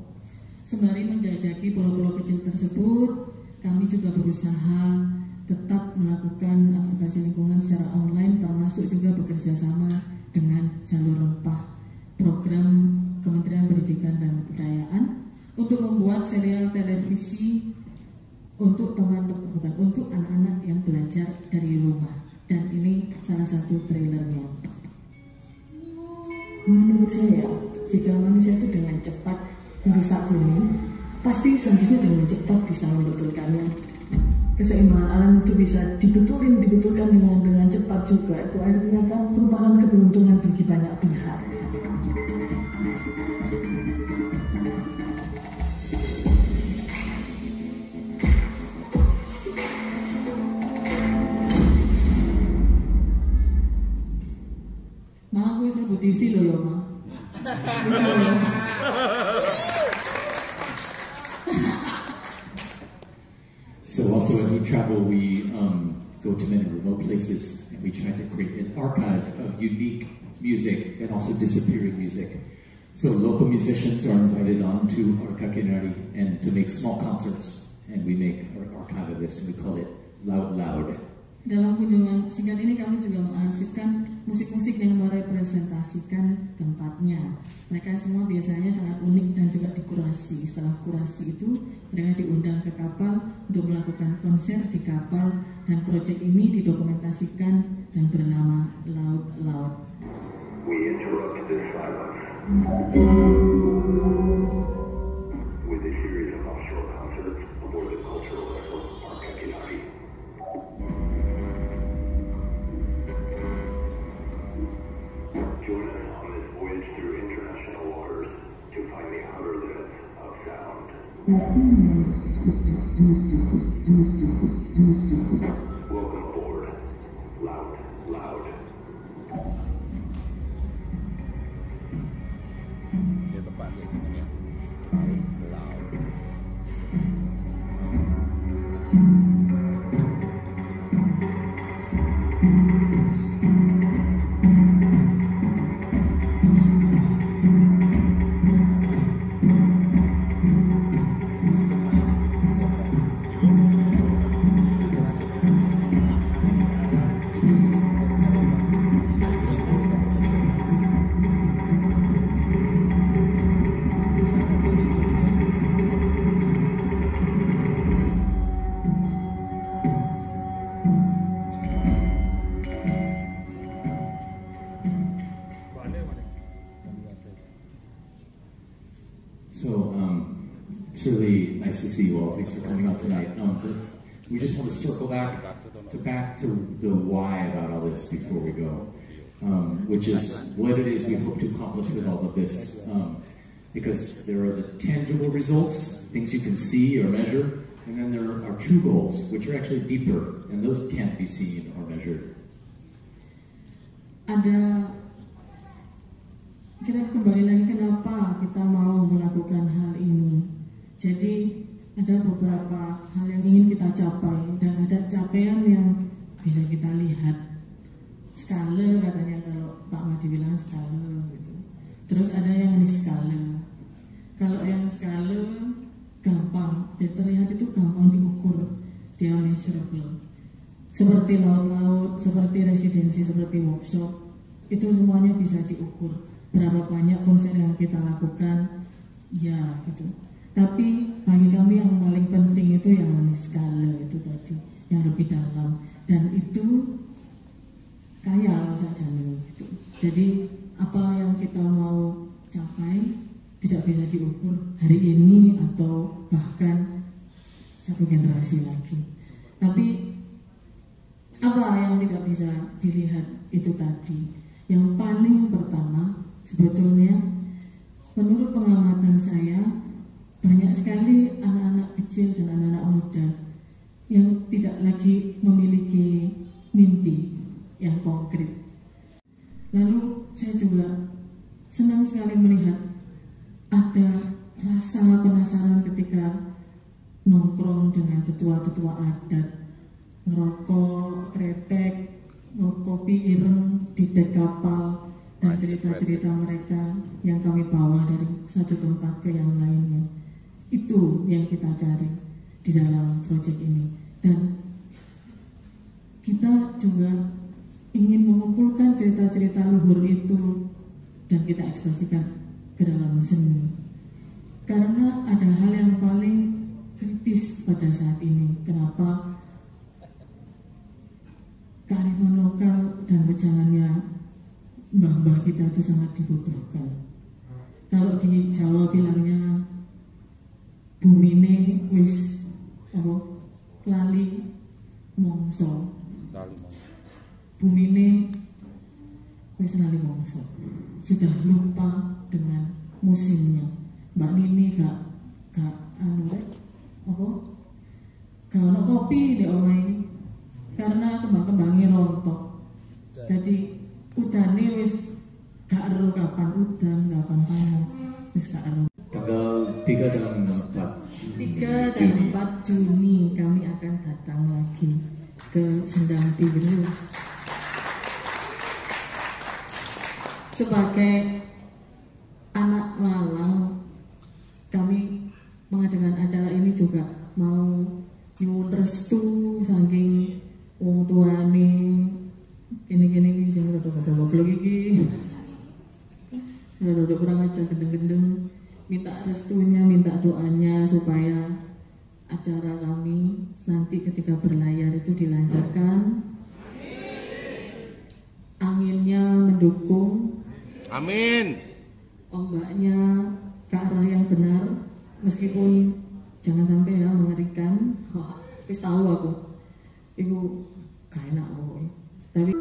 Sembari menjajaki pulau-pulau kecil tersebut, kami juga berusaha tetap melakukan advokasi lingkungan secara online, termasuk juga bekerja sama dengan Jalur Rempah, program Kementerian Pendidikan dan Kebudayaan, untuk membuat serial televisi untuk teman-teman, untuk anak-anak yang belajar dari rumah. Dan ini salah satu trailernya. Menurut saya, jika manusia itu dengan cepat merusak bumi, pasti seharusnya dengan cepat bisa membetulkannya. Keseimbangan alam itu bisa dibetulkan dengan cepat juga. Itu artinya kan merupakan keberuntungan bagi banyak pihak. Ma, aku harus TV loh ya, Ma. So also as we travel, we go to many remote places, and we try to create an archive of unique music and also disappearing music. So local musicians are invited on to Arka Kinari and to make small concerts, and we make our archive of this, and we call it Loud Loud. Dalam kunjungan singkat ini kami juga mengarsipkan musik-musik yang merepresentasikan tempatnya. Mereka semua biasanya sangat unik dan juga dikurasi. Setelah kurasi itu, mereka diundang ke kapal untuk melakukan konser di kapal, dan proyek ini didokumentasikan dan bernama Loud Loud. We interrupt this silence with a series of offshore concerts aboard the cultural vessel Arka Kinari. Join us on this voyage through international waters to find the outer limits of sound. Welcome aboard. Loud, loud. It's really nice to see you all. Thanks for coming out tonight. We just want to circle back to the why about all this before we go, which is what it is we hope to accomplish with all of this. Because there are the tangible results, things you can see or measure, and then there are true goals, which are actually deeper, and those can't be seen or measured. Kita kembali lagi kenapa kita mau melakukan hal ini. Jadi ada beberapa hal yang ingin kita capai dan ada capaian yang bisa kita lihat. Skala katanya, kalau Pak Madi bilang skala gitu. Terus ada yang niskala. Kalau yang skala gampang, jadi terlihat itu gampang diukur, dia measurable. Seperti laut-laut, seperti residensi, seperti workshop, itu semuanya bisa diukur. Berapa banyak konser yang kita lakukan, ya gitu. Tapi bagi kami yang paling penting itu yang skala itu tadi, yang lebih dalam, dan itu kaya saja gitu. Jadi apa yang kita mau capai tidak bisa diukur hari ini atau bahkan satu generasi lagi. Tapi apa yang tidak bisa dilihat itu tadi. Yang paling pertama sebetulnya menurut pengamatan saya, banyak sekali anak-anak kecil dan anak-anak muda yang tidak lagi memiliki mimpi yang konkret. Lalu saya juga senang sekali melihat ada rasa penasaran ketika nongkrong dengan tetua-tetua adat, ngerokok, kretek, ngopi ireng di dek kapal, dan cerita-cerita mereka yang kami bawa dari satu tempat ke yang lainnya. Itu yang kita cari di dalam proyek ini. Dan kita juga ingin mengumpulkan cerita-cerita luhur itu dan kita ekspresikan ke dalam seni. Karena ada hal yang paling kritis pada saat ini. Kenapa kearifan lokal dan wejangannya mbah-mbah kita itu sangat dibutuhkan. Kalau di Jawa bilangnya bumine wis apa lali mongso. Bumine wis lali mongso. Sudah lupa dengan musimnya. Mbak Nini gak anu apa? Gak ono kopi di omai karena kembang-kembangnya rontok. Jadi udane wis gak ero kapan udan, kapan panas, wis gak ero. Tanggal 3 dan 4 dan 4 Juni kami akan datang lagi ke Sendang Biru. Sebagai anak Malang, kami mengadakan acara ini juga mau nyuwun restu saking wong tuane gini-gini sing rada-rada goblok iki. Rada kurang aja gendeng-gendeng. Minta restunya, minta doanya supaya acara kami nanti ketika berlayar itu dilancarkan. Anginnya mendukung. Amin. Ombaknya ke arah yang benar, meskipun jangan sampai ya mengerikan. Wis tahu aku, itu gak enak pokoknya. Tapi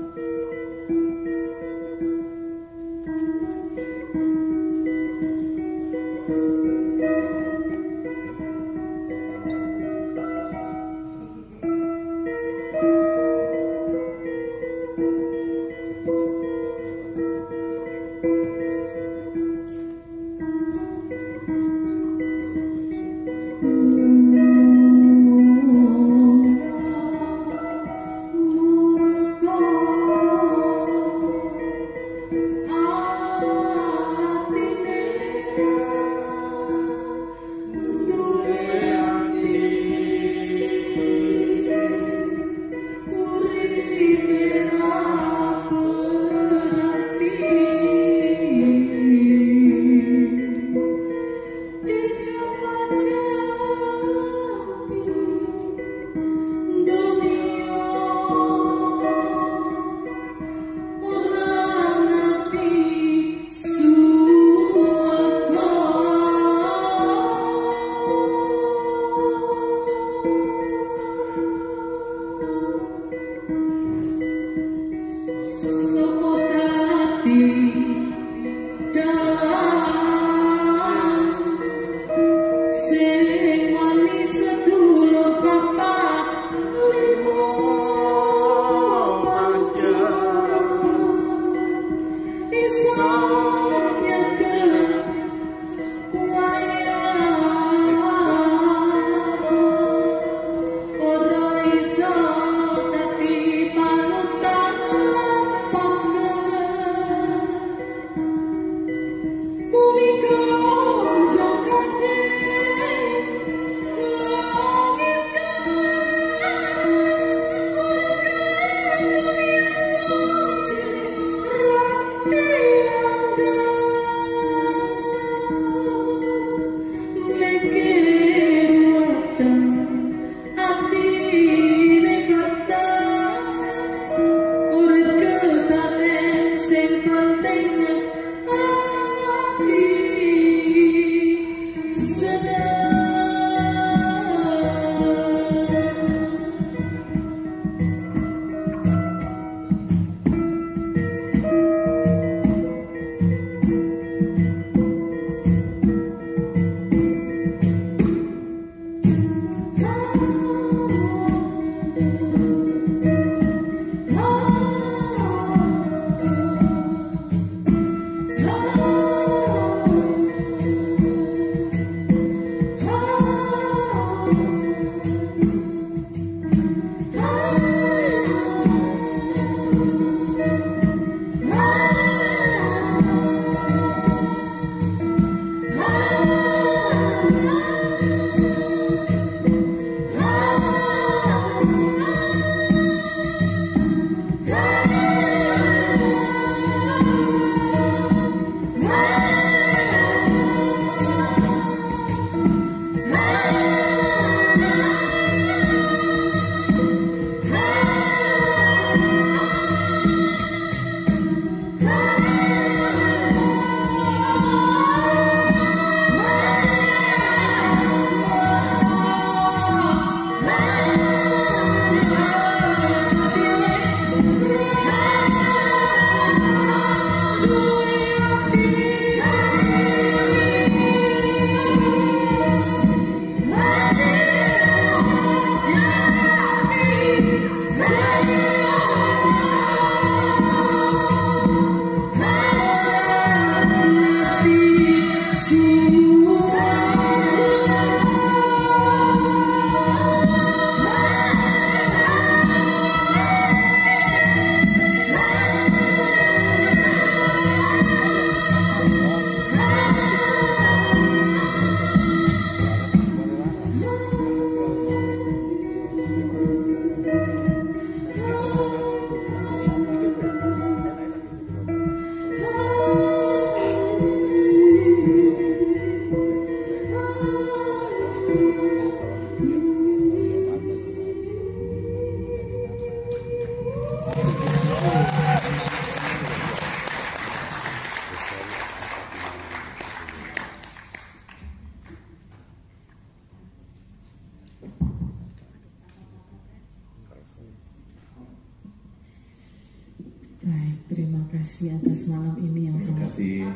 terima kasih atas malam ini yang Terima sangat kasih.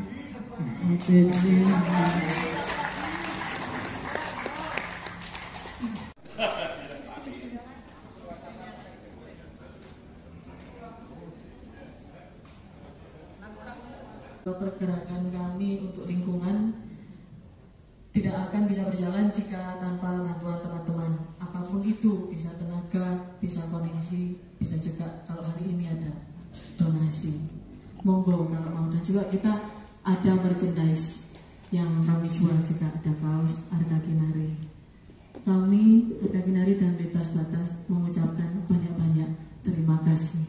Pergerakan kami untuk lingkungan tidak akan bisa berjalan jika tanpa bantuan teman-teman. Apapun itu, bisa tenaga, bisa koneksi, bisa juga kalau hari ini ada donasi. Monggo kalau mau, dan juga kita ada merchandise yang kami jual juga, ada kaos Arka Kinari. Kami Arka Kinari dan Lintas Batas mengucapkan banyak-banyak terima kasih.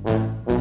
Thank you.